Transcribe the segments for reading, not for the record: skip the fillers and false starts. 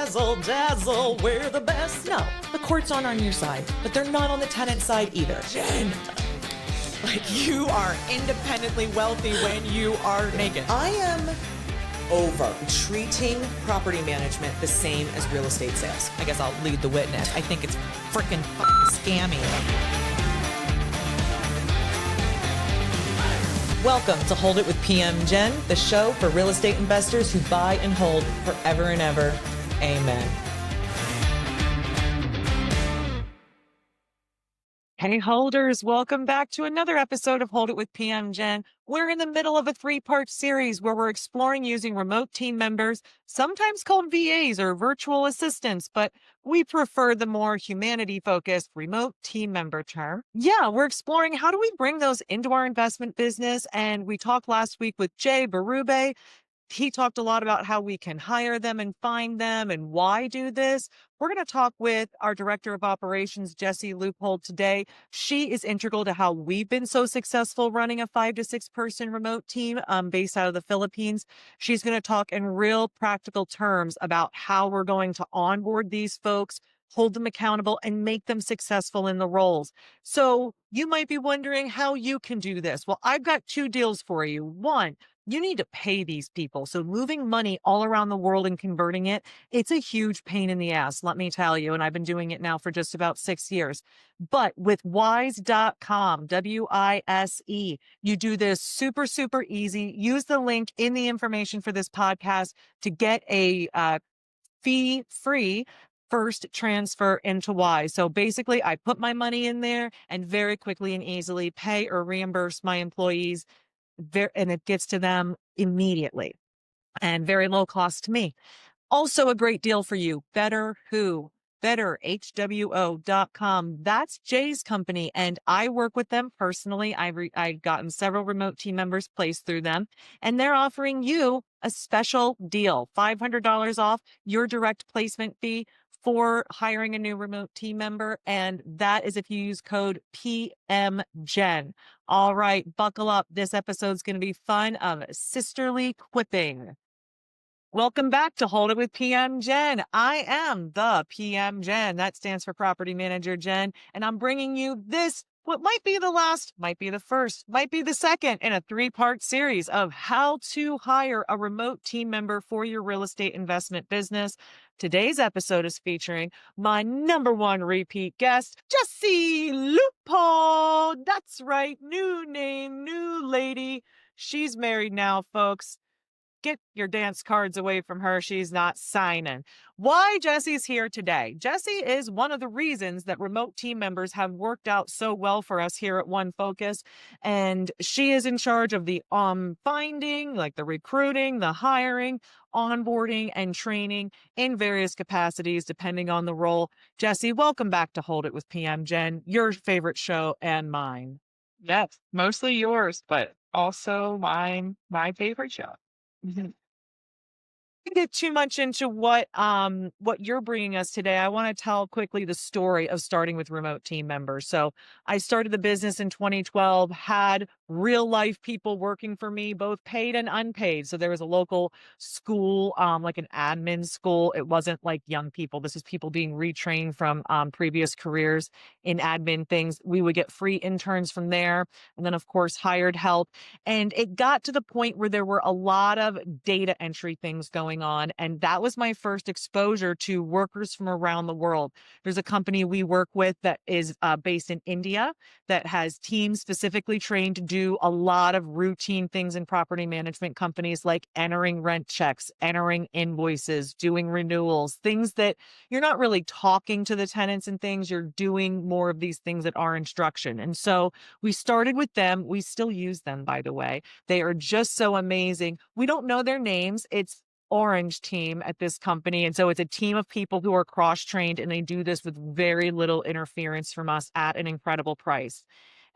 razzle dazzle, we're the best. No, the courts aren't on your side, but they're not on the tenant side either. Jen, like, you are independently wealthy when you are naked. I am over treating property management the same as real estate sales. I guess I'll lead the witness. I think it's freaking scammy. Welcome to Hold It with PM Jen, the show for real estate investors who buy and hold forever and ever. Amen. Hey holders, welcome back to another episode of Hold It with PM Jen. We're in the middle of a 3-part series where we're exploring using remote team members, sometimes called VAs or virtual assistants, but we prefer the more humanity-focused remote team member term. Yeah, we're exploring how do we bring those into our investment business, and we talked last week with 𝐬𝐮𝐬𝐫𝐞. He talked a lot about how we can hire them and find them and why do this. We're going to talk with our Director of Operations, 𝐸𝐮𝐬𝐫𝐞, today. She is integral to how we've been so successful running a 5 to 6 person remote team based out of the Philippines. She's going to talk in real practical terms about how we're going to onboard these folks, hold them accountable, and make them successful in the roles. So you might be wondering how you can do this. Well, I've got 2 deals for you. One, you need to pay these people. So moving money all around the world and converting it, it's a huge pain in the ass, let me tell you. And I've been doing it now for just about 6 years. But with 𝐬𝐮.com, WISE, you do this super, super easy. Use the link in the information for this podcast to get a fee-free first transfer into WISE. So basically, I put my money in there and very quickly and easily pay or reimburse my employees, and it gets to them immediately and very low cost to me. Also a great deal for you, BetterWho, HWO.com. That's Jay's company, and I work with them personally. I've gotten several remote team members placed through them, and they're offering you a special deal, $500 off your direct placement fee for hiring a new remote team member, and that is if you use code PMGen. All right, buckle up. This episode's going to be fun of sisterly quipping. Welcome back to Hold It with PM Jen. I am the PM Jen. That stands for Property Manager Jen, and I'm bringing you this, what might be the last, might be the first, might be the second in a 3-part series of how to hire a remote team member for your real estate investment business. Today's episode is featuring my #1 repeat guest, 𝐸𝐮𝐬𝐫𝐞. That's right, new name, new lady. She's married now, folks. Get your dance cards away from her. She's not signing. Why Jesse's here today? Jesse is one of the reasons that remote team members have worked out so well for us here at One Focus. And she is in charge of the finding, like the recruiting, the hiring, onboarding, and training in various capacities, depending on the role. Jesse, welcome back to Hold It with PM Jen, your favorite show and mine. Yes, mostly yours, but also my favorite show. Mhm. Get too much into what you're bringing us today. I want to tell quickly the story of starting with remote team members. So I started the business in 2012, had real life people working for me, both paid and unpaid. So there was a local school, like an admin school. It wasn't like young people. This is people being retrained from previous careers in admin things. We would get free interns from there, and then of course hired help. And it got to the point where there were a lot of data entry things going on. And that was my first exposure to workers from around the world. There's a company we work with that is based in India that has teams specifically trained to do a lot of routine things in property management companies, like entering rent checks, entering invoices, doing renewals, things that you're not really talking to the tenants and things. You're doing more of these things at our instruction. And so we started with them. We still use them, by the way. They are just so amazing. We don't know their names. It's Orange team at this company. And so it's a team of people who are cross-trained, and they do this with very little interference from us at an incredible price.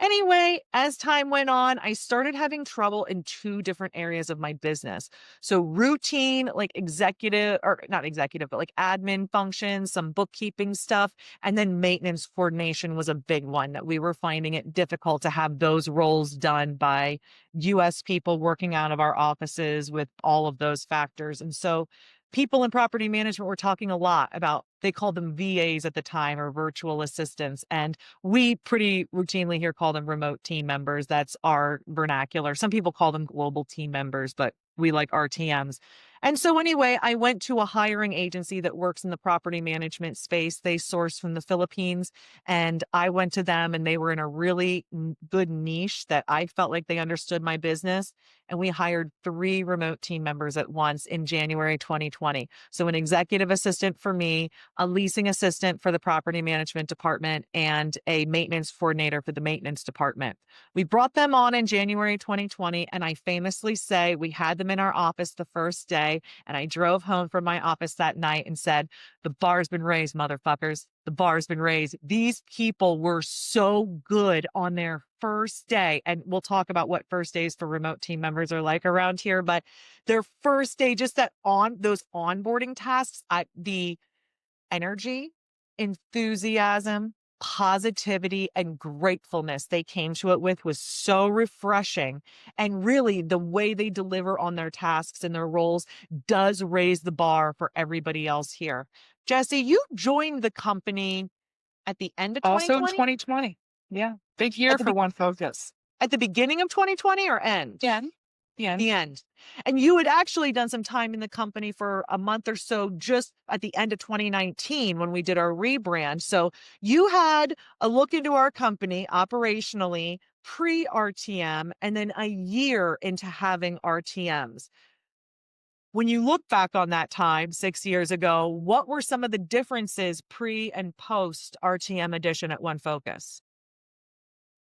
Anyway, as time went on, I started having trouble in 2 different areas of my business. So routine, like executive, or not executive, but like admin functions, some bookkeeping stuff, and then maintenance coordination was a big one that we were finding it difficult to have those roles done by US people working out of our offices with all of those factors. And so people in property management were talking a lot about, they called them VAs at the time, or virtual assistants. And we pretty routinely here call them remote team members. That's our vernacular. Some people call them global team members, but we like RTMs. And so anyway, I went to a hiring agency that works in the property management space. They source from the Philippines, and I went to them, and they were in a really good niche that I felt like they understood my business. And we hired 3 remote team members at once in January 2020. So an executive assistant for me, a leasing assistant for the property management department, and a maintenance coordinator for the maintenance department. We brought them on in January 2020, and I famously say we had them in our office the first day, and I drove home from my office that night and said, "The bar's been raised, motherfuckers. The bar's been raised." These people were so good on their first day. And we'll talk about what first days for remote team members are like around here. But their first day, just that on those onboarding tasks, the energy, enthusiasm, positivity, and gratefulness they came to it with was so refreshing. And really, the way they deliver on their tasks and their roles does raise the bar for everybody else here. Jesse, you joined the company at the end of Also in 2020? 2020. Yeah. Big year At the for One Focus. at the beginning of 2020 or end? Yeah. The The end. end. And you had actually done some time in the company for a month or so just at the end of 2019 when we did our rebrand. So you had a look into our company operationally pre-RTM and then a year into having RTMs. When you look back on that time 6 years ago, what were some of the differences pre and post RTM edition at One Focus?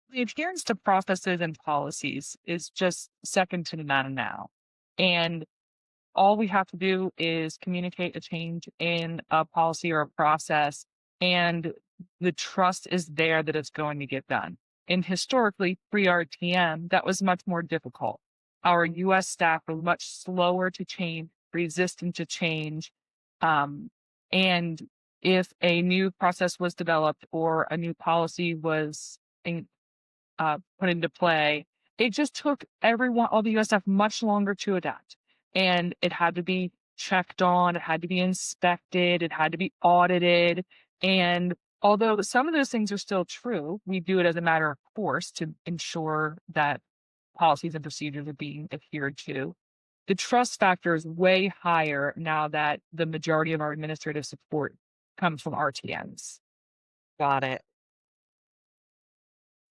The adherence to processes and policies is just second to none now. And all we have to do is communicate a change in a policy or a process, and the trust is there that it's going to get done. And historically, pre RTM, that was much more difficult. Our US staff were much slower to change, resistant to change. And if a new process was developed or a new policy was put into play, it just took all the US staff much longer to adapt. And it had to be checked on, it had to be inspected, it had to be audited. And although some of those things are still true, we do it as a matter of course to ensure that policies and procedures are being adhered to. The trust factor is way higher now that the majority of our administrative support comes from RTNs. Got it.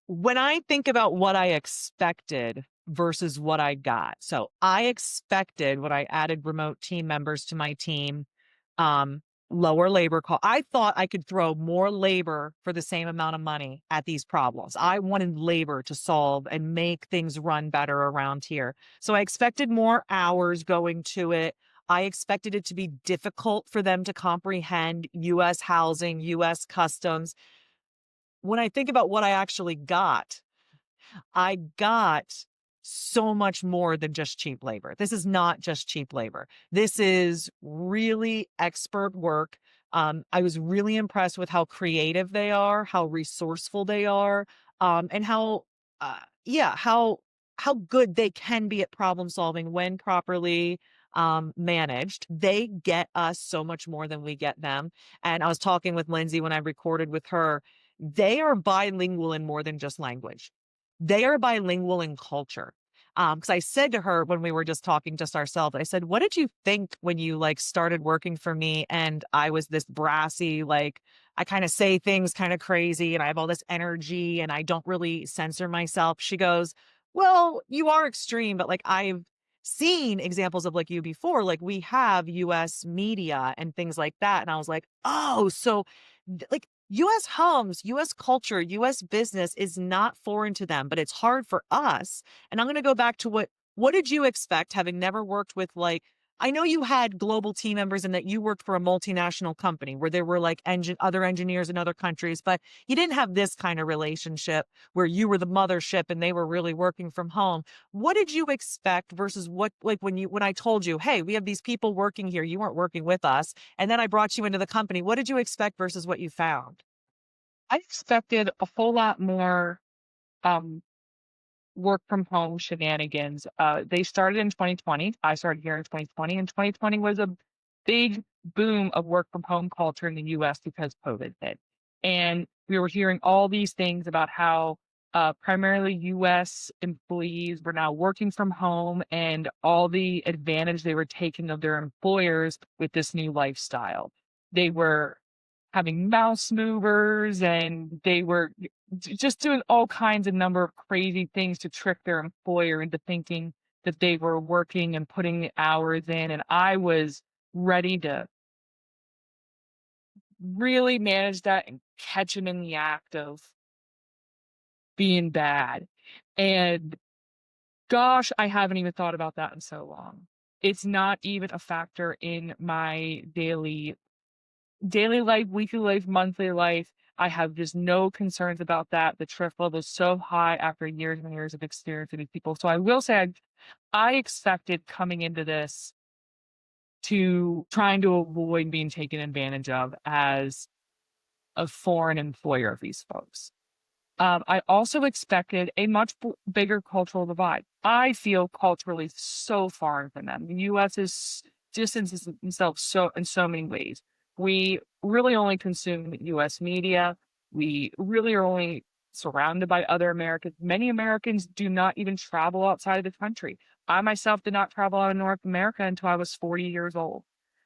When I think about what I expected versus what I got, so I expected when I added remote team members to my team, um, lower labor cost. I thought I could throw more labor for the same amount of money at these problems. I wanted labor to solve and make things run better around here. So I expected more hours going to it. I expected it to be difficult for them to comprehend US housing, US customs. When I think about what I actually got, I got so much more than just cheap labor. This is not just cheap labor. This is really expert work. I was really impressed with how creative they are, how resourceful they are, and yeah, how good they can be at problem solving when properly managed. They get us so much more than we get them. And I was talking with Lindsay when I recorded with her. They are bilingual in more than just language. They are bilingual in culture. Because I said to her when we were just talking just ourselves, I said, "What did you think when you like started working for me and I was this brassy, like I kind of say things kind of crazy and I have all this energy and I don't really censor myself?" She goes, "Well, you are extreme, but like I've seen examples of like you before. Like we have US media and things like that." And I was like, "Oh, so like US homes, US culture, US business is not foreign to them, but it's hard for us." And I'm going to go back to what did you expect having never worked with like I know you had global team members and that you worked for a multinational company where there were like other engineers in other countries, but you didn't have this kind of relationship where you were the mothership and they were really working from home. What did you expect versus what like when I told you, "Hey, we have these people working here, you weren't working with us," and then I brought you into the company. What did you expect versus what you found? I expected a whole lot more um, work from home shenanigans. They started in 2020. I started here in 2020, and 2020 was big boom of work from home culture in the US because COVID hit. And we were hearing all these things about how primarily US employees were now working from home and all the advantage they were taking of their employers with this new lifestyle. They were having mouse movers and they were just doing all kinds of number of crazy things to trick their employer into thinking that they were working and putting the hours in. And I was ready to really manage that and catch them in the act of being bad. And gosh, I haven't even thought about that in so long. It's not even a factor in my daily life, weekly life, monthly life. I have just no concerns about that. The trust level is so high after years and years of experience with these people. So I will say I expected coming into this to trying to avoid being taken advantage of as a foreign employer of these folks. I also expected a much bigger cultural divide. I feel culturally so foreign from them. The U.S. is distances itself so in so many ways. We really only consume U.S. media. We really are only surrounded by other Americans. Many Americans do not even travel outside of the country. I myself did not travel out of North America until I was 40 years old.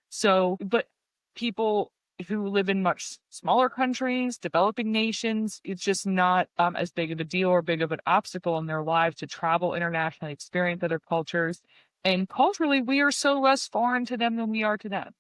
So, but people who live in much smaller countries, developing nations, it's just not as big of a deal or big of an obstacle in their lives to travel internationally, experience other cultures. And culturally, we are so less foreign to them than we are to them,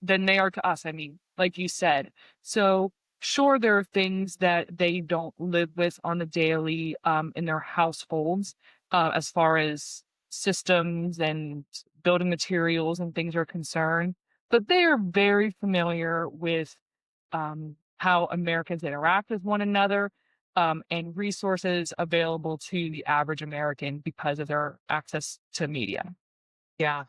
than they are to us. I mean, like you said. So sure, there are things that they don't live with on the daily in their households as far as systems and building materials and things are concerned, but they are very familiar with how Americans interact with one another and resources available to the average American because of their access to media. Yeah.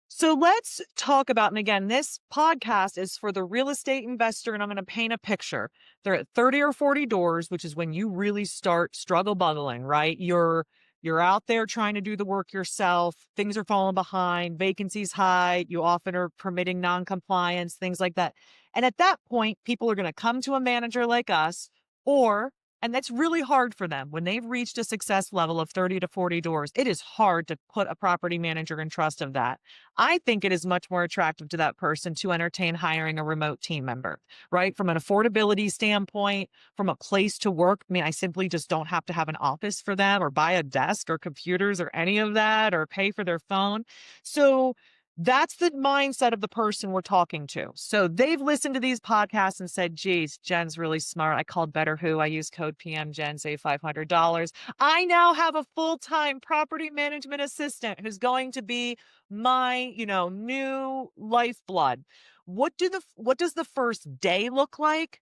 So let's talk about, and again, this podcast is for the real estate investor, and I'm going to paint a picture. They're at 30 or 40 doors, which is when you really start struggle bubbling, right? You're out there trying to do the work yourself. Things are falling behind, vacancies high. You often are permitting non-compliance, things like that. And at that point, people are going to come to a manager like us, or and that's really hard for them when they've reached a success level of 30 to 40 doors. It is hard to put a property manager in trust of that. I think it is much more attractive to that person to entertain hiring a remote team member, right? From an affordability standpoint, from a place to work. I mean, I simply just don't have to have an office for them or buy a desk or computers or any of that or pay for their phone. So that's the mindset of the person we're talking to. So they've listened to these podcasts and said, geez, Jen's really smart. I called Better Who. I use code PMGen, save $500. I now have a full-time property management assistant who's going to be my, new lifeblood. What does the first day look like?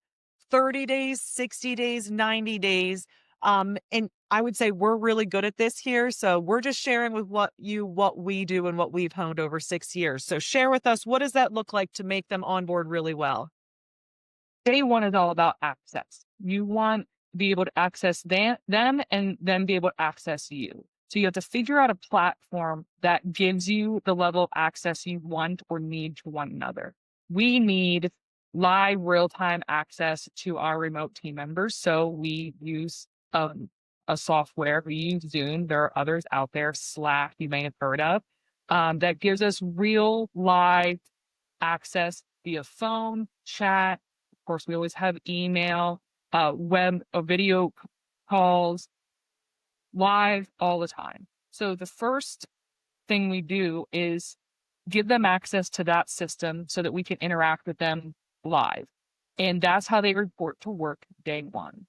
30 days, 60 days, 90 days. And I would say we're really good at this here. So we're just sharing with what we do and what we've honed over 6 years. So share with us, what does that look like to make them on board really well? Day one is all about access. You want to be able to access them and then be able to access you. So you have to figure out a platform that gives you the level of access you want or need to one another. We need live real-time access to our remote team members. So we use a software. We use Zoom. There are others out there, Slack, you may have heard of, that gives us real live access via phone, chat. Of course, we always have email, web, video calls, live all the time. So the first thing we do is give them access to that system so that we can interact with them live. And that's how they report to work day one.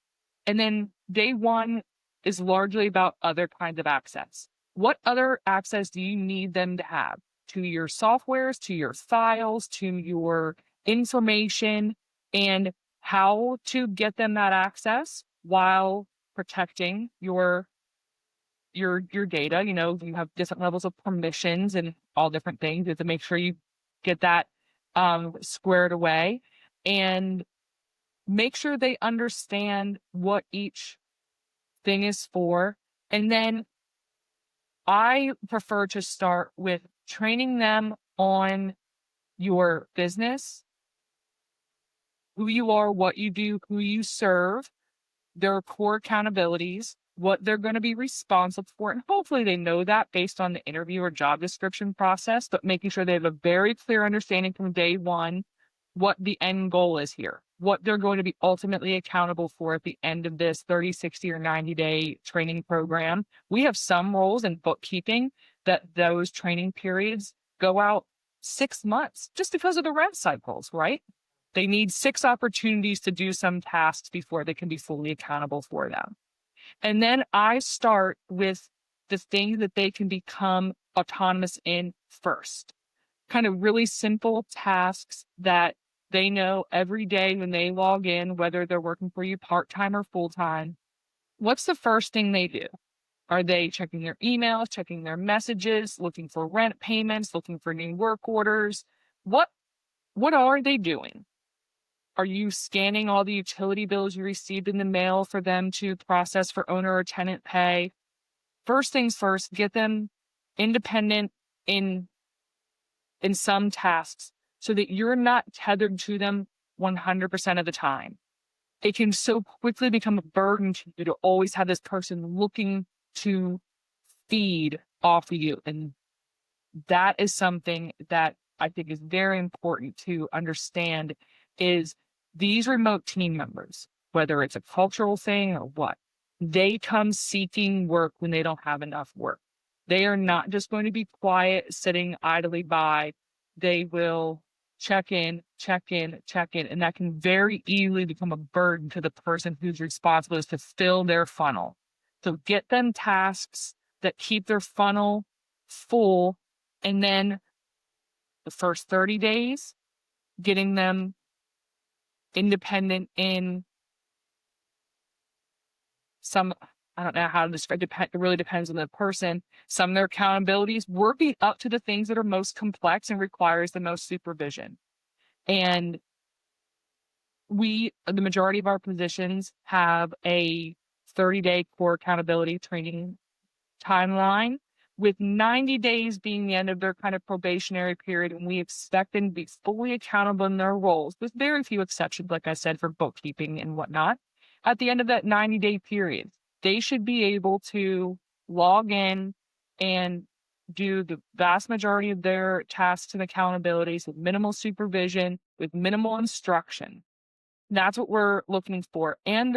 And then day one is largely about other kinds of access. What other access do you need them to have? To your softwares, to your files, to your information, and how to get them that access while protecting your data. You have different levels of permissions and all different things. You have to make sure you get that squared away and make sure they understand what each thing is for. And then I prefer to start with training them on your business, who you are, what you do, who you serve, their core accountabilities, what they're going to be responsible for. And hopefully they know that based on the interview or job description process, but making sure they have a very clear understanding from day one what the end goal is here, what they're going to be ultimately accountable for at the end of this 30, 60, or 90-day training program. We have some roles in bookkeeping that those training periods go out 6 months just because of the rev cycles, right? They need 6 opportunities to do some tasks before they can be fully accountable for them. And then I start with the things that they can become autonomous in first. Kind of really simple tasks that they know every day when they log in, whether they're working for you part-time or full-time. What's the first thing they do? Are they checking their emails, checking their messages, looking for rent payments, looking for new work orders? What are they doing? Are you scanning all the utility bills you received in the mail for them to process for owner or tenant pay? First things first, get them independent in some tasks so that you're not tethered to them 100% of the time. It can so quickly become a burden to you to always have this person looking to feed off of you. And that is something that I think is very important to understand is these remote team members, whether it's a cultural thing or what, they come seeking work when they don't have enough work. They are not just going to be quiet, sitting idly by. They will check in, and that can very easily become a burden to the person who's responsible is to fill their funnel. So get them tasks that keep their funnel full, and then the first 30 days, getting them independent in some, I don't know how to describe it, it really depends on the person. Some of their accountabilities, working up to the things that are most complex and requires the most supervision. And the majority of our positions have a 30-day core accountability training timeline, with 90 days being the end of their kind of probationary period. And we expect them to be fully accountable in their roles, with very few exceptions, like I said, for bookkeeping and whatnot. At the end of that 90-day period, they should be able to log in and do the vast majority of their tasks and accountabilities with minimal supervision, with minimal instruction. That's what we're looking for. And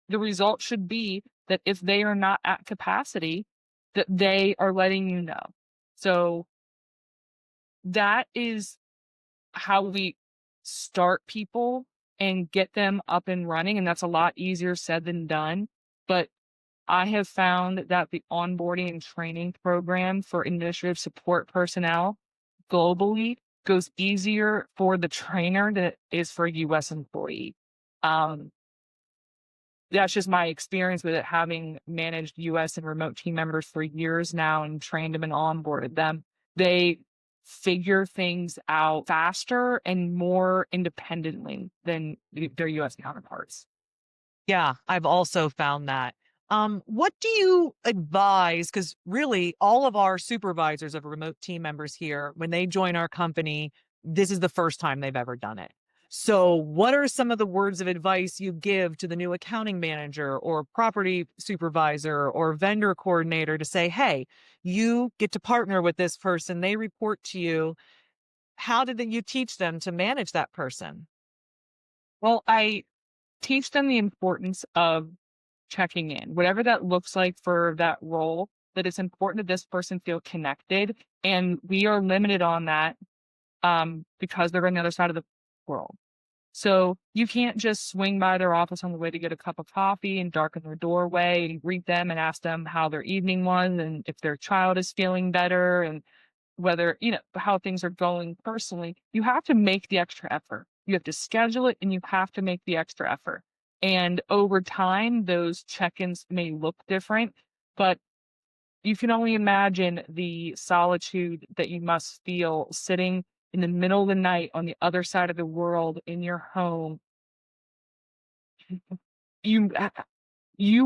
the result should be that if they are not at capacity, that they are letting you know. So that is how we start people and get them up and running. And that's a lot easier said than done. But I have found that the onboarding and training program for administrative support personnel globally goes easier for the trainer than it is for a US employee. That's just my experience with it, having managed US and remote team members for years now and trained them and onboarded them. They figure things out faster and more independently than their US counterparts. Yeah, I've also found that. What do you advise? Because really, all of our supervisors of remote team members here, when they join our company, this is the first time they've ever done it. So, what are some of the words of advice you give to the new accounting manager or property supervisor or vendor coordinator to say, hey, you get to partner with this person, they report to you. How did you teach them to manage that person? Well, I teach them the importance of checking in, whatever that looks like for that role, that it's important that this person feel connected. And we are limited on that because they're on the other side of the world. So you can't just swing by their office on the way to get a cup of coffee and darken their doorway and greet them and ask them how their evening was and if their child is feeling better and whether, how things are going personally. You have to make the extra effort. You have to schedule it and you have to make the extra effort. And over time, those check-ins may look different, but you can only imagine the solitude that you must feel sitting in the middle of the night on the other side of the world in your home. You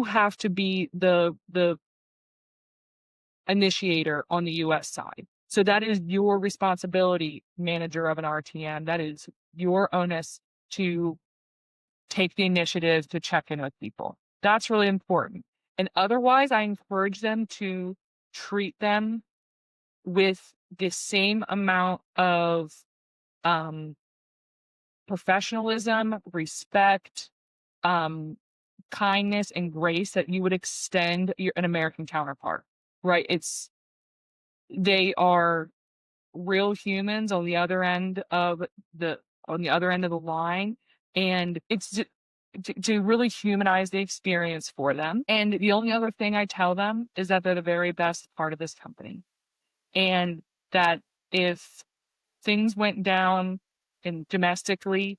have to be the initiator on the US side. So that is your responsibility, manager of an RTM. That is your onus to take the initiative to check in with people. That's really important. And otherwise, I encourage them to treat them with the same amount of professionalism, respect, kindness, and grace that you would extend an American counterpart, right? They are real humans on the other end of the line, and it's to really humanize the experience for them. And the only other thing I tell them is that they're the very best part of this company, and that if things went down and domestically,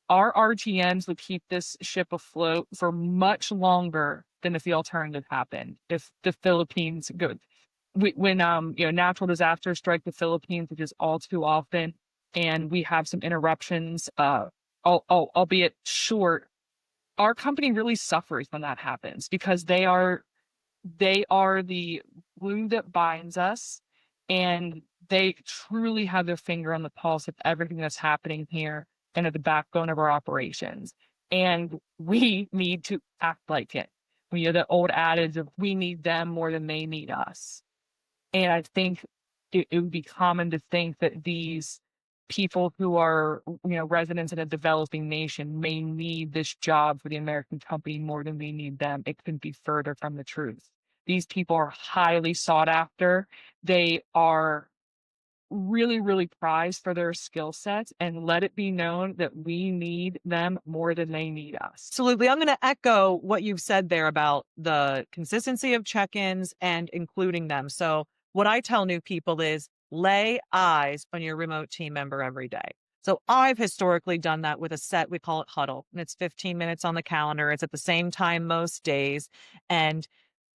our RTMs would keep this ship afloat for much longer than if the alternative happened. If the Philippines go, when natural disasters strike the Philippines, which is all too often, and we have some interruptions, albeit short, our company really suffers when that happens because they are the glue that binds us, and they truly have their finger on the pulse of everything that's happening here and at the backbone of our operations. And we need to act like it. We have the old adage of we need them more than they need us. And I think it would be common to think that these people who are, residents in a developing nation may need this job for the American company more than we need them. It couldn't be further from the truth. These people are highly sought after. They are really, really prized for their skill sets, and let it be known that we need them more than they need us. Absolutely. I'm going to echo what you've said there about the consistency of check-ins and including them. So what I tell new people is lay eyes on your remote team member every day. So I've historically done that with a set, we call it huddle, and it's 15 minutes on the calendar. It's at the same time most days. And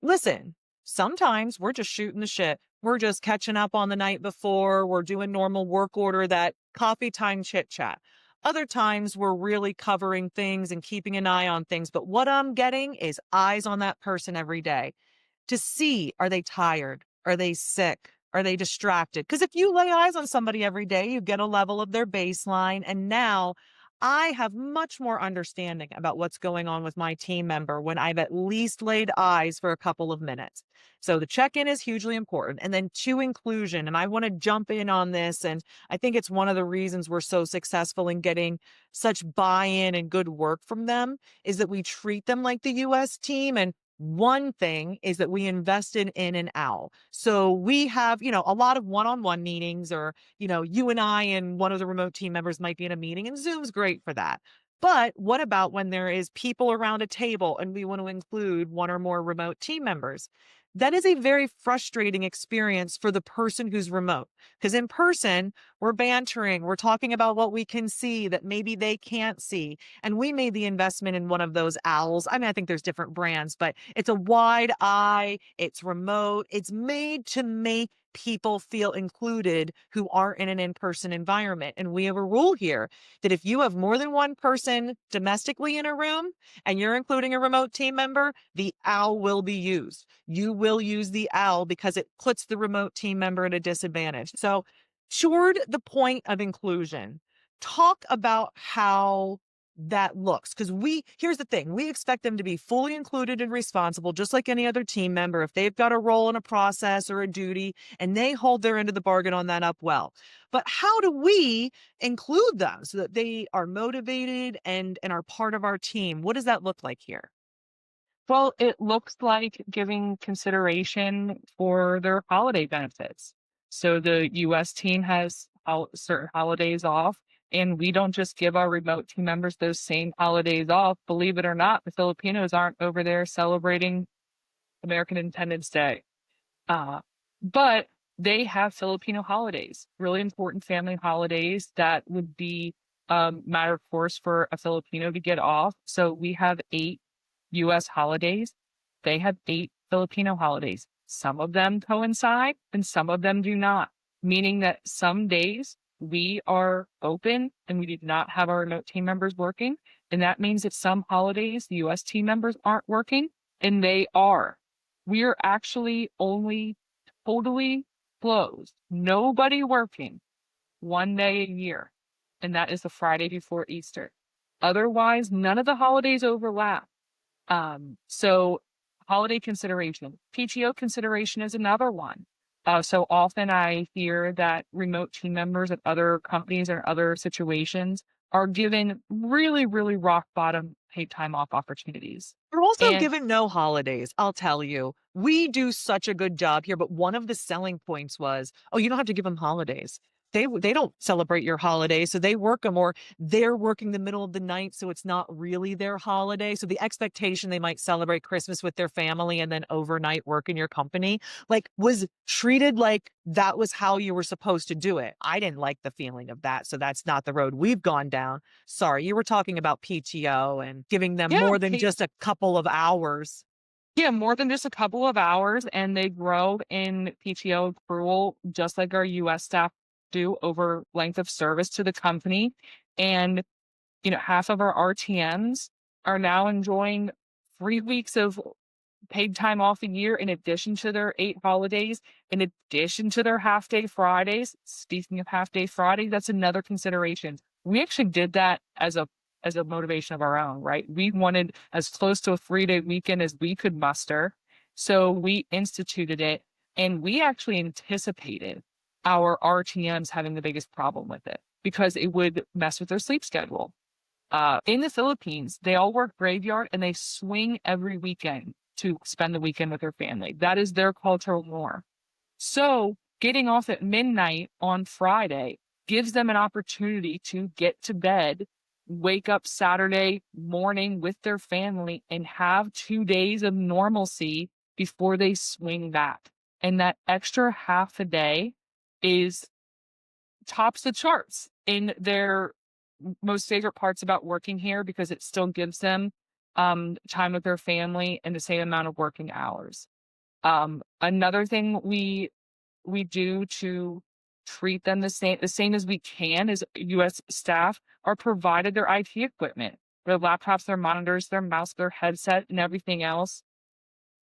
listen, sometimes we're just shooting the shit. We're just catching up on the night before. We're doing normal work order, that coffee time chit chat. Other times we're really covering things and keeping an eye on things. But what I'm getting is eyes on that person every day to see, are they tired? Are they sick? Are they distracted? Because if you lay eyes on somebody every day, you get a level of their baseline. And now I have much more understanding about what's going on with my team member when I've at least laid eyes for a couple of minutes. So the check-in is hugely important. And then to inclusion, and I want to jump in on this, and I think it's one of the reasons we're so successful in getting such buy-in and good work from them, is that we treat them like the US team. And one thing is that we invested in an OWL. So we have, a lot of one-on-one meetings, or, you and I and one of the remote team members might be in a meeting, and Zoom's great for that. But what about when there is people around a table and we want to include one or more remote team members? That is a very frustrating experience for the person who's remote, because in person, we're bantering, we're talking about what we can see that maybe they can't see. And we made the investment in one of those owls. I mean, I think there's different brands, but it's a wide eye, it's remote, it's made to make people feel included who aren't in an in-person environment. And we have a rule here that if you have more than one person domestically in a room and you're including a remote team member, the OWL will be used. You will use the OWL because it puts the remote team member at a disadvantage. So toward the point of inclusion, talk about how that looks. Because here's the thing, we expect them to be fully included and responsible, just like any other team member. If they've got a role in a process or a duty, and they hold their end of the bargain on that up well. But how do we include them so that they are motivated and are part of our team? What does that look like here? Well, it looks like giving consideration for their holiday benefits. So the US team has certain holidays off, and we don't just give our remote team members those same holidays off. Believe it or not, the Filipinos aren't over there celebrating American Independence Day. But they have Filipino holidays, really important family holidays that would be matter of course for a Filipino to get off. So we have 8 US holidays. They have 8 Filipino holidays. Some of them coincide and some of them do not, meaning that some days we are open and we do not have our remote team members working. And that means that some holidays the US team members aren't working and they are. We are actually only totally closed, nobody working, one day a year, and that is the Friday before Easter. Otherwise, none of the holidays overlap. So holiday consideration, PTO consideration is another one. So often I hear that remote team members at other companies or other situations are given really, really rock bottom paid time off opportunities. We're also And given no holidays, I'll tell you. We do such a good job here, but one of the selling points was, "Oh, you don't have to give them holidays. They don't celebrate your holidays, so they work them, or they're working the middle of the night, so it's not really their holiday." So the expectation they might celebrate Christmas with their family and then overnight work in your company, like, was treated like that was how you were supposed to do it. I didn't like the feeling of that, so that's not the road we've gone down. Sorry, you were talking about PTO and giving them yeah, more than just a couple of hours. yeah, more than just a couple of hours, and they grow in PTO accrual just like our US staff do over length of service to the company. And, half of our RTMs are now enjoying 3 weeks of paid time off a year in addition to their 8 holidays, in addition to their half day Fridays. Speaking of half day Fridays, that's another consideration. We actually did that as a motivation of our own, right? We wanted as close to a 3-day weekend as we could muster. So we instituted it, and we actually anticipated our RTMs having the biggest problem with it because it would mess with their sleep schedule. In the Philippines, they all work graveyard and they swing every weekend to spend the weekend with their family. That is their cultural norm. So getting off at midnight on Friday gives them an opportunity to get to bed, wake up Saturday morning with their family, and have 2 days of normalcy before they swing back. And that extra half a day is tops the charts in their most favorite parts about working here because it still gives them time with their family and the same amount of working hours. Another thing we do to treat them the same as we can as US staff are provided their IT equipment, their laptops, their monitors, their mouse, their headset, and everything else.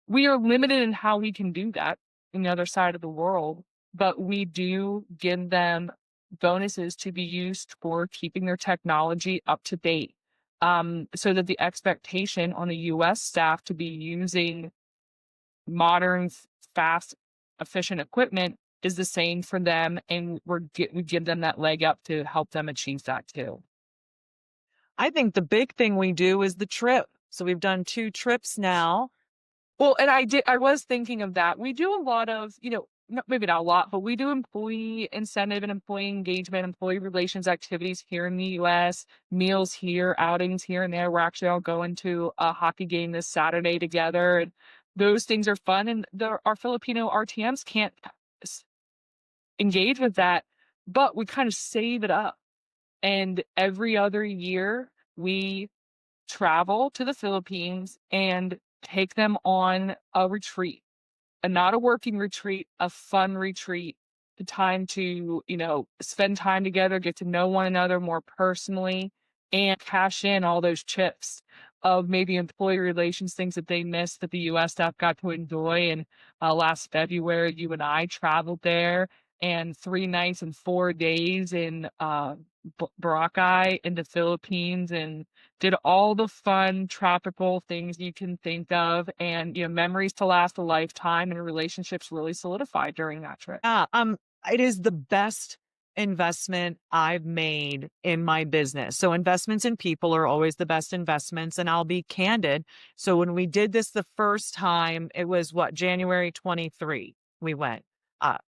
We are limited in how we can do that in the other side of the world, but we do give them bonuses to be used for keeping their technology up to date. So that the expectation on the US staff to be using modern, fast, efficient equipment is the same for them, and we give them that leg up to help them achieve that too. I think the big thing we do is the trip. So we've done 2 trips now. Well, and I was thinking of that. We do a lot of, maybe not a lot, but we do employee incentive and employee engagement, employee relations activities here in the US, meals here, outings here and there. We're actually all going to a hockey game this Saturday together. And those things are fun. And our Filipino RTMs can't s- engage with that, but we kind of save it up. And every other year, we travel to the Philippines and take them on a retreat, and not a working retreat, a fun retreat, the time to, spend time together, get to know one another more personally, and cash in all those chips of maybe employee relations, things that they missed that the US staff got to enjoy. And last February, you and I traveled there, and 3 nights and 4 days in Boracay in the Philippines, and did all the fun tropical things you can think of, and memories to last a lifetime, and relationships really solidified during that trip. Yeah, it is the best investment I've made in my business. So investments in people are always the best investments, and I'll be candid. So when we did this the first time, it was what, January 23 we went.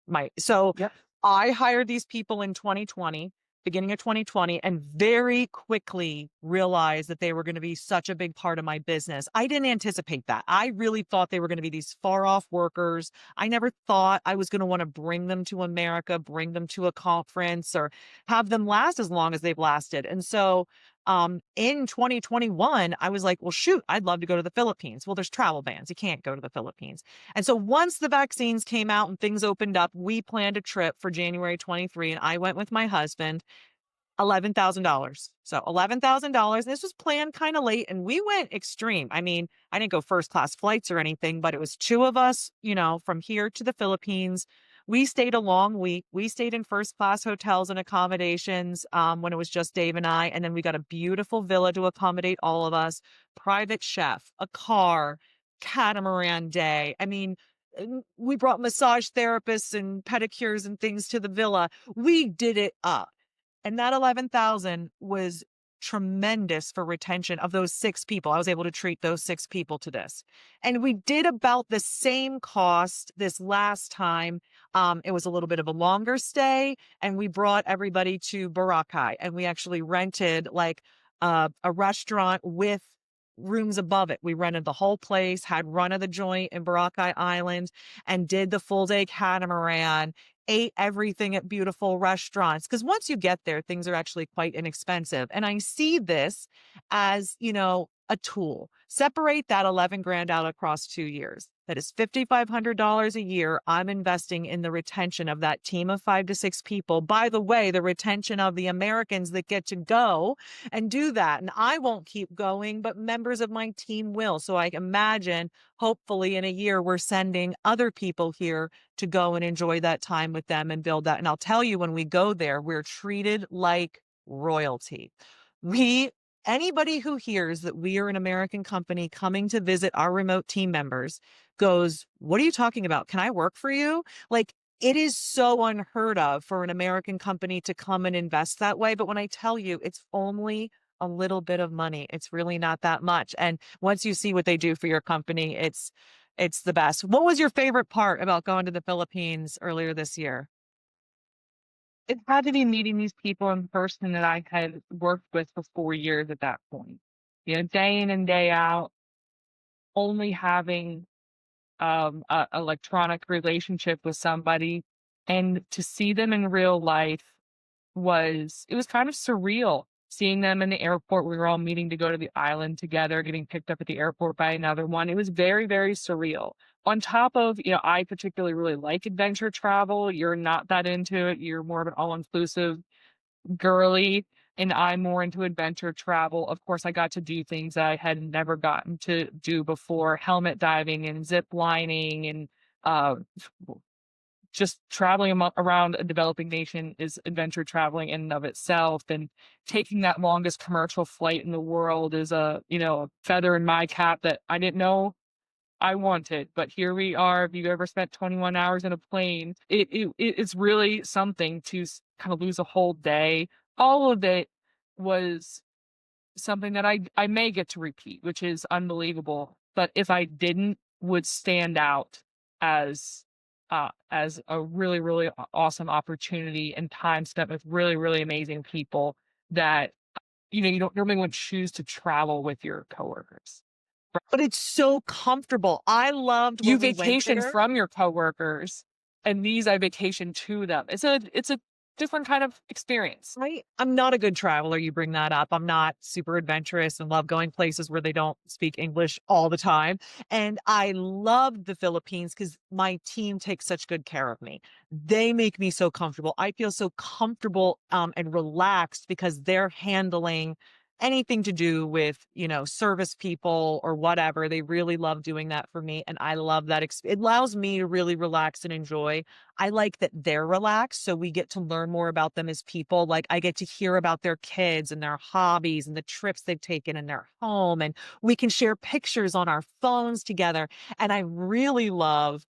My so Yep. I hired these people in 2020, beginning of 2020, and very quickly realized that they were going to be such a big part of my business. I didn't anticipate that. I really thought they were going to be these far off workers. I never thought I was going to want to bring them to America, bring them to a conference, or have them last as long as they've lasted. And so in 2021, I was like, well, shoot, I'd love to go to the Philippines. Well, there's travel bans. You can't go to the Philippines. And so once the vaccines came out and things opened up, we planned a trip for January 23, and I went with my husband. $11,000. So $11,000. This was planned kind of late, and we went extreme. I mean, I didn't go first class flights or anything, but it was 2 of us, from here to the Philippines. We stayed a long week. We stayed in first class hotels and accommodations when it was just Dave and I. And then we got a beautiful villa to accommodate all of us, private chef, a car, catamaran day. I mean, we brought massage therapists and pedicures and things to the villa. We did it up. And that 11,000 was tremendous for retention of those 6 people. I was able to treat those 6 people to this. And we did about the same cost this last time. It was a little bit of a longer stay, and we brought everybody to Boracay, and we actually rented like a restaurant with rooms above it. We rented the whole place, had run of the joint in Boracay Island, and did the full day catamaran, ate everything at beautiful restaurants. Because once you get there, things are actually quite inexpensive. And I see this as, a tool. Separate that 11 grand out across 2 years. That is $5,500 a year I'm investing in the retention of that team of 5 to 6 people. By the way, the retention of the Americans that get to go and do that. And I won't keep going, but members of my team will. So I imagine hopefully in a year, we're sending other people here to go and enjoy that time with them and build that. And I'll tell you, when we go there, we're treated like royalty. Anybody who hears that we are an American company coming to visit our remote team members goes, "What are you talking about? Can I work for you?" Like, it is so unheard of for an American company to come and invest that way. But when I tell you, it's only a little bit of money. It's really not that much. And once you see what they do for your company, it's the best. What was your favorite part about going to the Philippines earlier this year? It had to be meeting these people in person that I had worked with for 4 years at that point. Day in and day out, only having a electronic relationship with somebody, and to see them in real life it was kind of surreal. Seeing them in the airport, we were all meeting to go to the island together, getting picked up at the airport by another one. It was very, very surreal. On top of, I particularly really like adventure travel. You're not that into it. You're more of an all-inclusive girly, and I'm more into adventure travel. Of course, I got to do things I had never gotten to do before, helmet diving and zip lining and uh, just traveling around a developing nation is adventure traveling in and of itself. And taking that longest commercial flight in the world is a feather in my cap that I didn't know I wanted. But here we are. If you've ever spent 21 hours in a plane, it's really something to kind of lose a whole day. All of it was something that I may get to repeat, which is unbelievable. But if I didn't, would stand out as a really, really awesome opportunity and time spent with really, really amazing people that you don't normally would choose to travel with your coworkers. But it's so comfortable. I loved You when we went vacation there. from your coworkers, and these I vacation to them. It's a different kind of experience. Right? I'm not a good traveler. You bring that up. I'm not super adventurous and love going places where they don't speak English all the time. And I loved the Philippines because my team takes such good care of me. They make me so comfortable. I feel so comfortable and relaxed because they're handling anything to do with, service people or whatever. They really love doing that for me. And I love that. It allows me to really relax and enjoy. I like that they're relaxed, so we get to learn more about them as people. Like, I get to hear about their kids and their hobbies and the trips they've taken in their home, and we can share pictures on our phones together. And I really love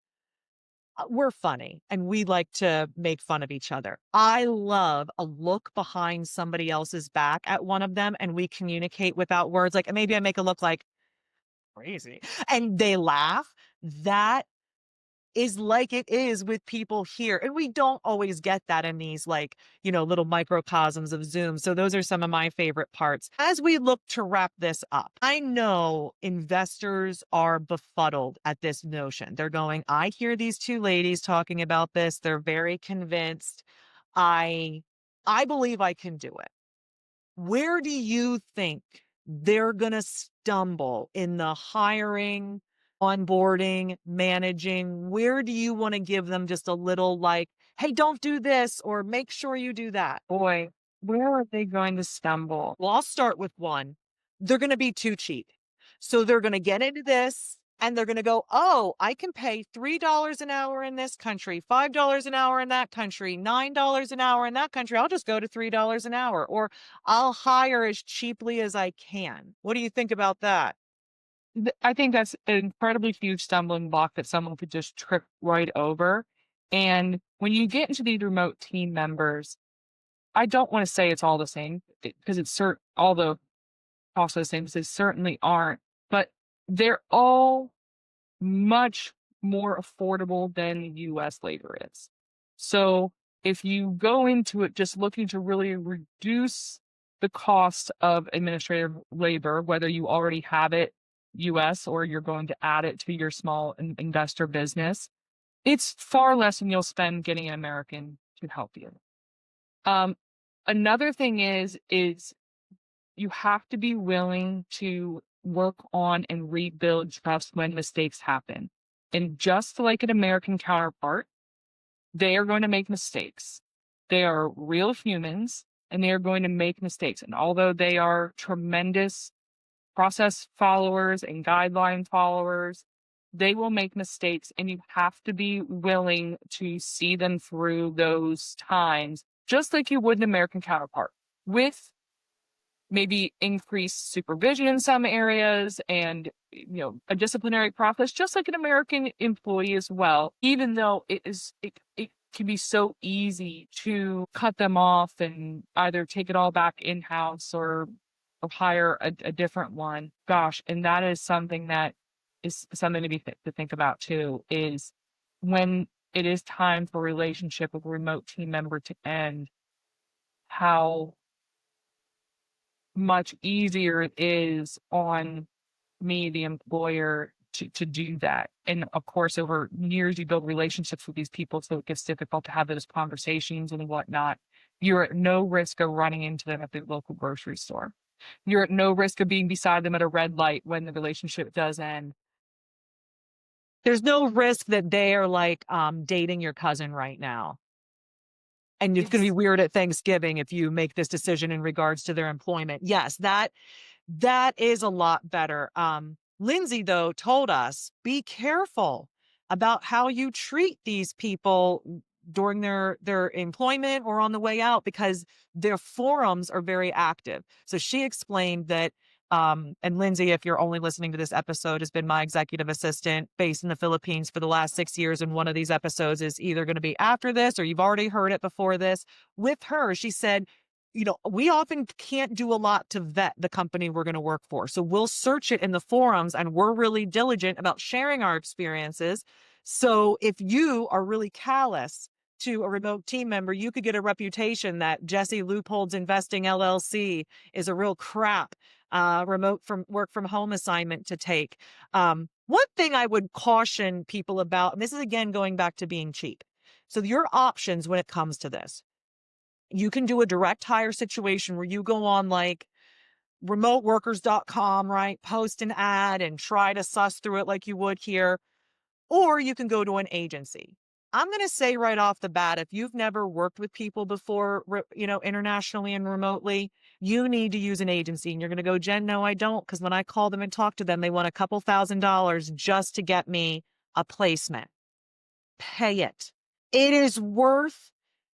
we're funny and we like to make fun of each other. I love a look behind somebody else's back at one of them and we communicate without words. Like, maybe I make a look like crazy and they laugh. That is like it is with people here. And we don't always get that in these little microcosms of Zoom. So those are some of my favorite parts. As we look to wrap this up, I know investors are befuddled at this notion. They're going, I hear these 2 ladies talking about this. They're very convinced. I I believe I can do it. Where do you think they're going to stumble in the hiring, onboarding, managing? Where do you want to give them just a little hey, don't do this or make sure you do that? Boy, where are they going to stumble? Well, I'll start with one. They're going to be too cheap. So they're going to get into this and they're going to go, oh, I can pay $3 an hour in this country, $5 an hour in that country, $9 an hour in that country. I'll just go to $3 an hour, or I'll hire as cheaply as I can. What do you think about that? I think that's an incredibly huge stumbling block that someone could just trip right over. And when you get into these remote team members, I don't want to say it's all the same because all the costs are the same, because they certainly aren't, but they're all much more affordable than US labor is. So if you go into it just looking to really reduce the cost of administrative labor, whether you already have it US or you're going to add it to your small investor business, it's far less than you'll spend getting an American to help you. Another thing is you have to be willing to work on and rebuild trust when mistakes happen. And just like an American counterpart, they are going to make mistakes. They are real humans and they are going to make mistakes. And although they are tremendous process followers and guideline followers, they will make mistakes, and you have to be willing to see them through those times, just like you would an American counterpart, with maybe increased supervision in some areas and a disciplinary process, just like an American employee as well, even though it can be so easy to cut them off and either take it all back in-house or hire a different one. Gosh, and that is something that is something to think about too, is when it is time for a relationship with a remote team member to end, how much easier it is on me, the employer, to do that. And of course, over years, you build relationships with these people, so it gets difficult to have those conversations and whatnot. You're at no risk of running into them at the local grocery store. You're at no risk of being beside them at a red light when the relationship does end. There's no risk that they are like dating your cousin right now. And it's going to be weird at Thanksgiving if you make this decision in regards to their employment. Yes, that is a lot better. Lindsay, though, told us, be careful about how you treat these people during their employment or on the way out, because their forums are very active. So she explained that, and Lindsay, if you're only listening to this episode, has been my executive assistant based in the Philippines for the last 6 years. And one of these episodes is either going to be after this or you've already heard it before this. With her, she said, we often can't do a lot to vet the company we're going to work for. So we'll search it in the forums, and we're really diligent about sharing our experiences. So if you are really callous to a remote team member, you could get a reputation that Jesse Loopholds Investing LLC is a real crap remote from work from home assignment to take. One thing I would caution people about, and this is again going back to being cheap. So your options when it comes to this, you can do a direct hire situation where you go on like remoteworkers.com, right? Post an ad and try to suss through it like you would here. Or you can go to an agency. I'm going to say right off the bat, if you've never worked with people before, internationally and remotely, you need to use an agency. And you're going to go, Jen, no, I don't. Because when I call them and talk to them, they want a couple $1,000s just to get me a placement. Pay it. It is worth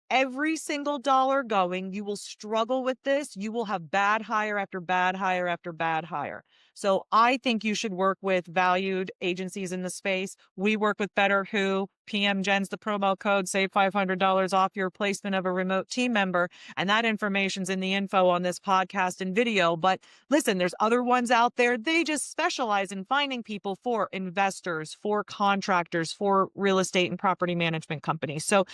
every single dollar going. You will struggle with this. You will have bad hire after bad hire after bad hire. So I think you should work with valued agencies in the space. We work with Better Who. PM Jen's the promo code, save $500 off your placement of a remote team member. And that information's in the info on this podcast and video. But listen, there's other ones out there. They just specialize in finding people for investors, for contractors, for real estate and property management companies. So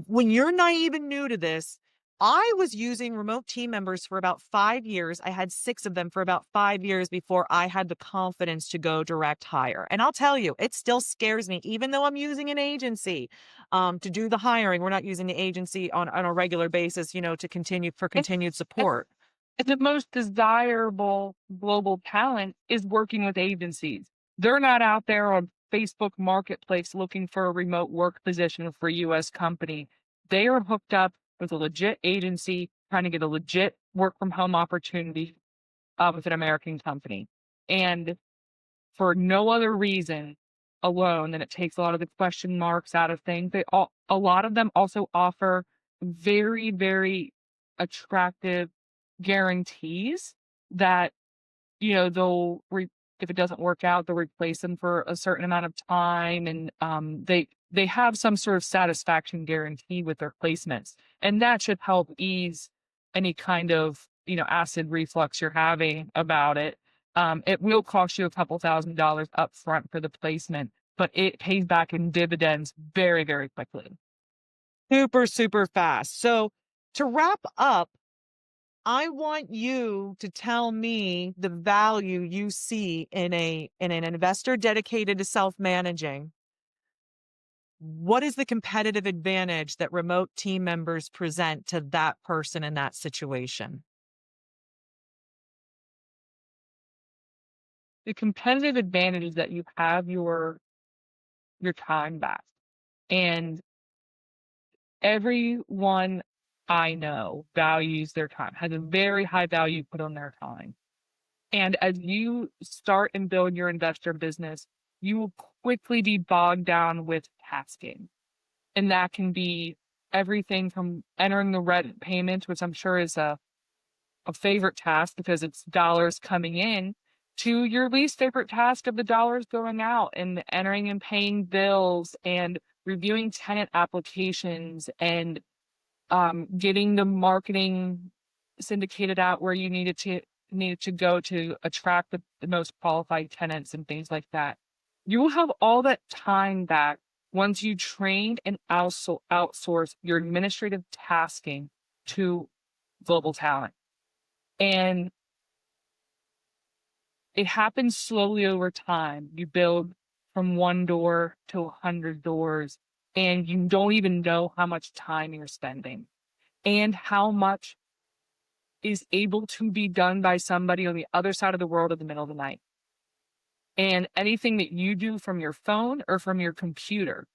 when you're naive and new to this, I was using remote team members for about 5 years. I had 6 of them for about 5 years before I had the confidence to go direct hire. And I'll tell you, it still scares me, even though I'm using an agency to do the hiring. We're not using the agency on a regular basis, to continued support. And the most desirable global talent is working with agencies. They're not out there on Facebook Marketplace looking for a remote work position for a U.S. company. They are hooked up with a legit agency trying to get a legit work from home opportunity with an American company. And for no other reason alone than it takes a lot of the question marks out of things. A lot of them also offer very, very attractive guarantees that, you know, if it doesn't work out, they'll replace them for a certain amount of time, and they have some sort of satisfaction guarantee with their placements, and that should help ease any kind of, you know, acid reflux you're having about it. It will cost you a couple $1,000s up front for the placement, but it pays back in dividends very, very quickly. Super, super fast. So to wrap up, I want you to tell me the value you see in an investor dedicated to self-managing. What is the competitive advantage that remote team members present to that person in that situation? The competitive advantage is that you have your time back. And everyone I know values their time, has a very high value put on their time. And as you start and build your investor business, you will quickly be bogged down with tasking. And that can be everything from entering the rent payment, which I'm sure is a favorite task because it's dollars coming in, to your least favorite task of the dollars going out, and entering and paying bills and reviewing tenant applications and getting the marketing syndicated out where you needed to go to attract the most qualified tenants and things like that. You will have all that time back once you train and outsource your administrative tasking to global talent. And it happens slowly over time. You build from 1 door to 100 doors, and you don't even know how much time you're spending and how much is able to be done by somebody on the other side of the world in the middle of the night. And anything that you do from your phone or from your computer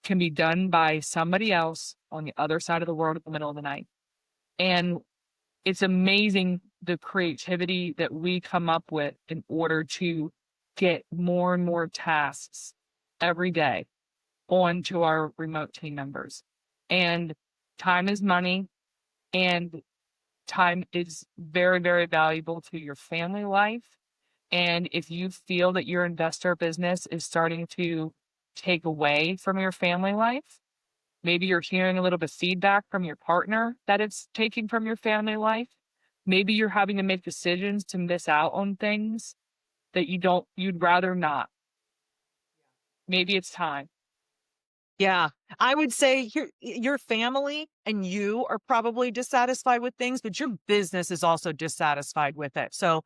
can be done by somebody else on the other side of the world in the middle of the night. And it's amazing the creativity that we come up with in order to get more and more tasks every day onto our remote team members. And time is money, and time is very, very valuable to your family life. And if you feel that your investor business is starting to take away from your family life, maybe you're hearing a little bit of feedback from your partner that it's taking from your family life. Maybe you're having to make decisions to miss out on things that you'd rather not. Maybe it's time. Yeah, I would say your family and you are probably dissatisfied with things, but your business is also dissatisfied with it. So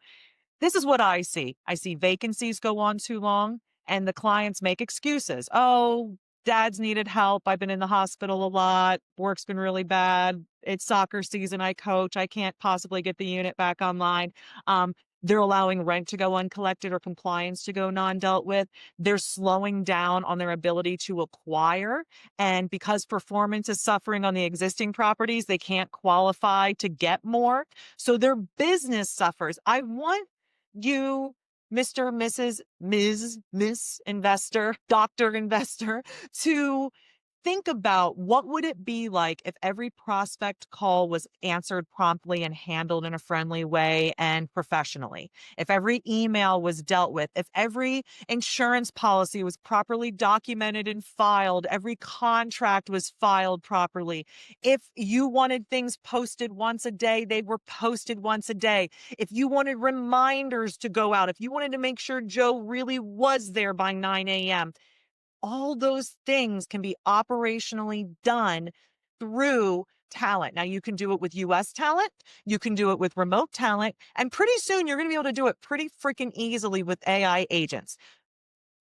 this is what I see. I see vacancies go on too long and the clients make excuses. Oh, dad's needed help. I've been in the hospital a lot. Work's been really bad. It's soccer season. I coach. I can't possibly get the unit back online. They're allowing rent to go uncollected or compliance to go non-dealt with. They're slowing down on their ability to acquire. And because performance is suffering on the existing properties, they can't qualify to get more. So their business suffers. I want you, Mr., Mrs., Ms., Miss Investor, Dr. Investor, to think about what would it be like if every prospect call was answered promptly and handled in a friendly way and professionally, if every email was dealt with, if every insurance policy was properly documented and filed, every contract was filed properly, if you wanted things posted once a day, they were posted once a day, if you wanted reminders to go out, if you wanted to make sure Joe really was there by 9 a.m., all those things can be operationally done through talent. Now, you can do it with US talent, you can do it with remote talent, and pretty soon you're going to be able to do it pretty freaking easily with AI agents.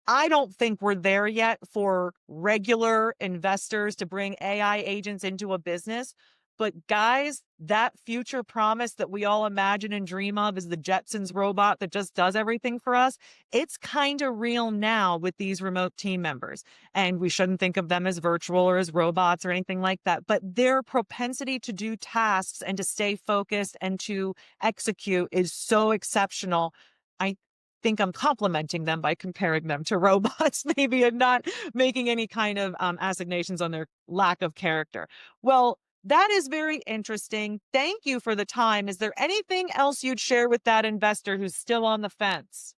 I don't think we're there yet for regular investors to bring AI agents into a business. But guys, that future promise that we all imagine and dream of is the 𝐬𝐮𝐬𝐜𝐵𝐷 robot that just does everything for us. It's kind of real now with these remote team members. And we shouldn't think of them as virtual or as robots or anything like that. But their propensity to do tasks and to stay focused and to execute is so exceptional. I think I'm complimenting them by comparing them to robots, maybe, and not making any kind of assignations on their lack of character. Well, that is very interesting. Thank you for the time. Is there anything else you'd share with that investor who's still on the fence?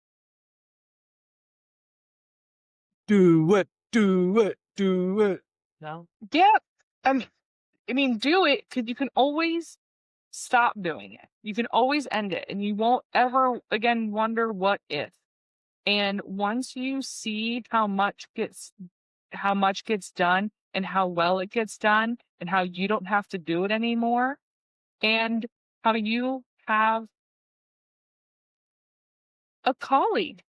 Do it, do it, do it. No? Yeah. I mean, do it, because you can always stop doing it. You can always end it, and you won't ever again wonder what if. And once you see how much gets done and how well it gets done and how you don't have to do it anymore and how you have a colleague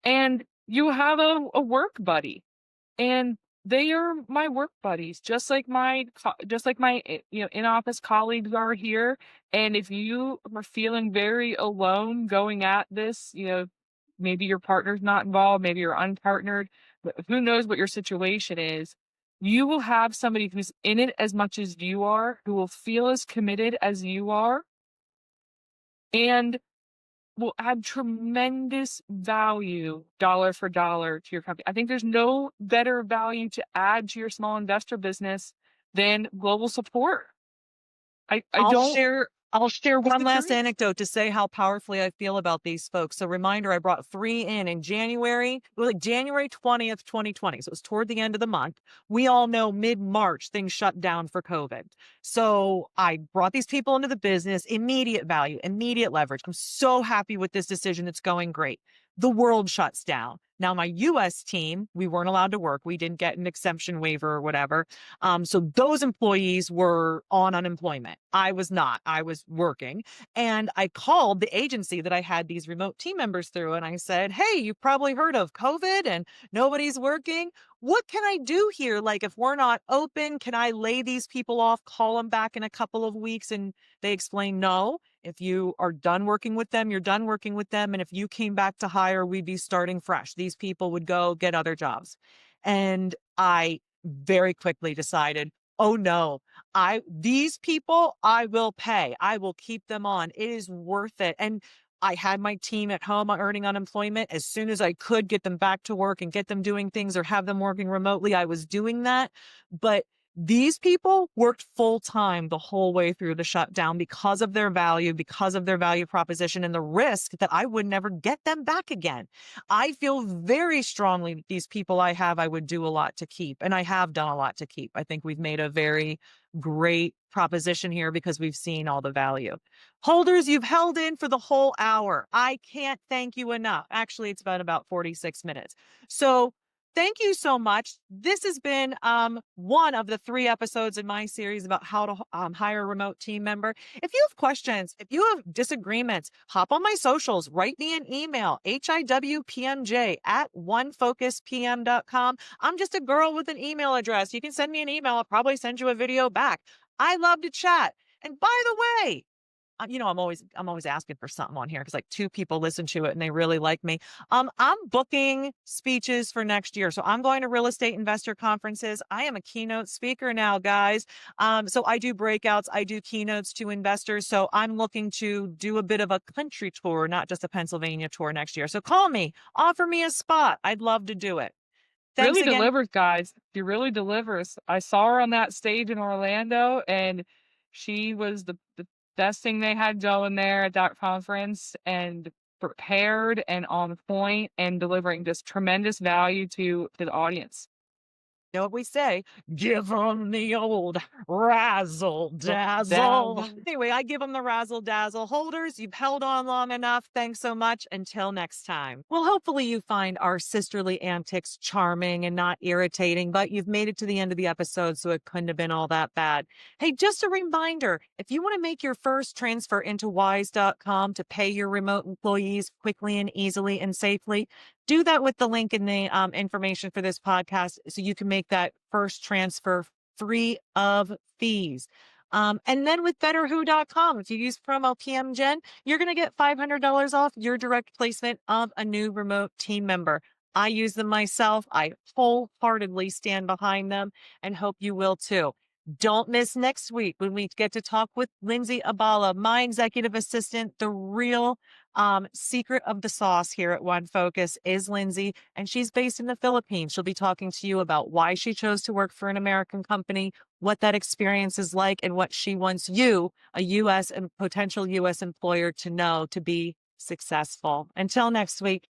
and you have a work buddy and they are my work buddies, just like my in-office colleagues are here. And if you are feeling very alone going at this, maybe your partner's not involved, maybe you're unpartnered, but who knows what your situation is, you will have somebody who's in it as much as you are, who will feel as committed as you are, and will add tremendous value dollar for dollar to your company. I think there's no better value to add to your small investor business than global support. I I'll don't. share It's one the last truth. anecdote to say how powerfully I feel about these folks. So reminder, I brought 3 in January. It was like January 20th, 2020. So it was toward the end of the month. We all know mid-March things shut down for COVID. So I brought these people into the business, immediate value, immediate leverage. I'm so happy with this decision. It's going great. The world shuts down. Now, my US team, we weren't allowed to work. We didn't get an exemption waiver or whatever. So those employees were on unemployment. I was not. I was working. And I called the agency that I had these remote team members through and I said, hey, you've probably heard of COVID and nobody's working. What can I do here? Like, if we're not open, can I lay these people off, call them back in a couple of weeks? And they explained, no. If you are done working with them, you're done working with them. And if you came back to hire, we'd be starting fresh. These people would go get other jobs. And I very quickly decided, oh no, these people I will pay. I will keep them on. It is worth it. And I had my team at home earning unemployment. As soon as I could get them back to work and get them doing things or have them working remotely, I was doing that. But these people worked full time the whole way through the shutdown because of their value proposition, and the risk that I would never get them back again. I feel very strongly that these people I would do a lot to keep, and I have done a lot to keep. I think we've made a very great proposition here because we've seen all the value. Holders, you've held in for the whole hour. I can't thank you enough. Actually, it's been about 46 minutes. So thank you so much. This has been one of the 3 episodes in my series about how to hire a remote team member. If you have questions, if you have disagreements, hop on my socials, write me an email, hiwpmj@onefocuspm.com. I'm just a girl with an email address. You can send me an email. I'll probably send you a video back. I love to chat. And by the way, I'm always asking for something on here because like 2 people listen to it and they really like me. I'm booking speeches for next year. So I'm going to real estate investor conferences. I am a keynote speaker now, guys. So I do breakouts. I do keynotes to investors. So I'm looking to do a bit of a country tour, not just a Pennsylvania tour next year. So call me, offer me a spot. I'd love to do it. Thanks Really again. delivers, guys. She really delivers. I saw her on that stage in Orlando, and she was the best thing they had going there at that conference, and prepared and on point and delivering just tremendous value to the audience. You know what we say? Give them the old razzle dazzle. Dazzle. Anyway, I give them the razzle dazzle. Holders, you've held on long enough. Thanks so much. Until next time. Well, hopefully you find our sisterly antics charming and not irritating, but you've made it to the end of the episode, so it couldn't have been all that bad. Hey, just a reminder, if you want to make your first transfer into 𝐬𝐭.com to pay your remote employees quickly and easily and safely, do that with the link in the information for this podcast so you can make that first transfer free of fees. And then with betterwho.com, if you use promo PMGen, you're going to get $500 off your direct placement of a new remote team member. I use them myself. I wholeheartedly stand behind them and hope you will too. Don't miss next week when we get to talk with Lindsay Abala, my executive assistant. The real secret of the sauce here at One Focus is Lindsay, and she's based in the Philippines. She'll be talking to you about why she chose to work for an American company, what that experience is like, and what she wants you, a U.S. and potential U.S. employer, to know to be successful. Until next week.